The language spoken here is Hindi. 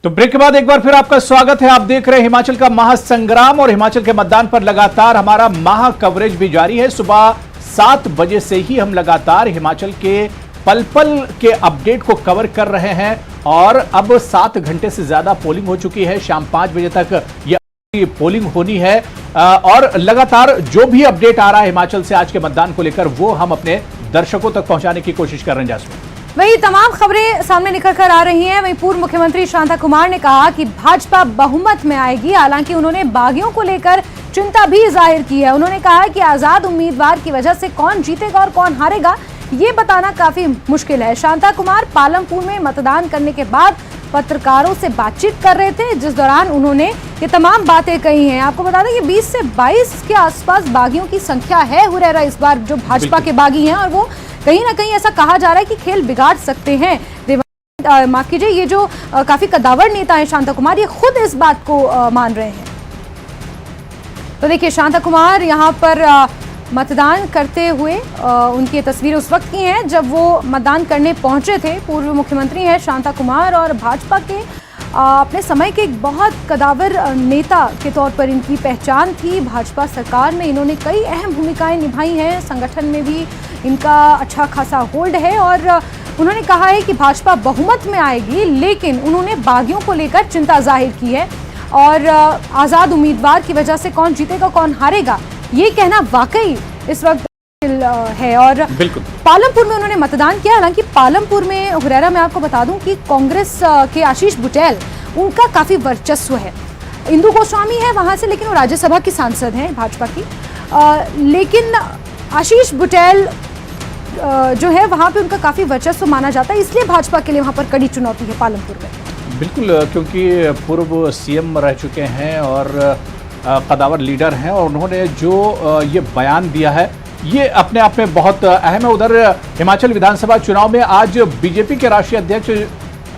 तो ब्रेक के बाद एक बार फिर आपका स्वागत है। आप देख रहे हैं हिमाचल का महासंग्राम और हिमाचल के मतदान पर लगातार हमारा महा कवरेज भी जारी है। सुबह 7 बजे से ही हम लगातार हिमाचल के पल पल के अपडेट को कवर कर रहे हैं और अब 7 घंटे से ज्यादा पोलिंग हो चुकी है। शाम 5 बजे तक यह पोलिंग होनी है और लगातार जो भी अपडेट आ रहा है हिमाचल से आज के मतदान को लेकर वो हम अपने दर्शकों तक पहुंचाने की कोशिश कर रहे हैं। जासू वही तमाम खबरें सामने निकल कर आ रही हैं। वहीं पूर्व मुख्यमंत्री शांता कुमार ने कहा कि भाजपा बहुमत में आएगी। हालांकि उन्होंने बागियों को लेकर चिंता भी जाहिर की है। उन्होंने कहा कि आजाद उम्मीदवार की वजह से कौन जीतेगा और कौन हारेगा ये बताना काफी मुश्किल है। शांता कुमार पालमपुर में मतदान करने के बाद पत्रकारों से बातचीत कर रहे थे, जिस दौरान उन्होंने ये तमाम बातें कही हैं। आपको बता दें कि 20 से 22 के आसपास बागियों की संख्या है। हुरैरा इस बार जो भाजपा के बागी हैं और वो कहीं ना कहीं ऐसा कहा जा रहा है कि खेल बिगाड़ सकते हैं। माफ कीजिए, ये जो काफी कदावर नेता है शांता कुमार, ये खुद इस बात को मान रहे हैं। तो देखिए शांता कुमार यहाँ पर मतदान करते हुए उनकी तस्वीर उस वक्त की हैं जब वो मतदान करने पहुंचे थे। पूर्व मुख्यमंत्री हैं शांता कुमार और भाजपा के अपने समय के एक बहुत कदावर नेता के तौर पर इनकी पहचान थी। भाजपा सरकार में इन्होंने कई अहम भूमिकाएं निभाई हैं। संगठन में भी इनका अच्छा खासा होल्ड है और उन्होंने कहा है कि भाजपा बहुमत में आएगी, लेकिन उन्होंने बागियों को लेकर चिंता जाहिर की है और आज़ाद उम्मीदवार की वजह से कौन जीतेगा कौन हारेगा ये कहना वाकई इस वक्त है। और पालमपुर में उन्होंने मतदान किया। हालांकि पालमपुर में हुरैरा में आपको बता दूं कि कांग्रेस के आशीष बुटेल उनका काफी वर्चस्व है। इंदु गोस्वामी है वहां से, लेकिन वो राज्यसभा की सांसद हैं भाजपा की। लेकिन आशीष बुटेल जो है वहां पे उनका काफी वर्चस्व माना जाता है, इसलिए भाजपा के लिए वहां पर कड़ी चुनौती है पालमपुर में। बिल्कुल, क्योंकि पूर्व सीएम रह चुके हैं और कदावर लीडर हैं और उन्होंने जो ये बयान दिया है ये अपने आप में बहुत अहम है। उधर हिमाचल विधानसभा चुनाव में आज बीजेपी के राष्ट्रीय अध्यक्ष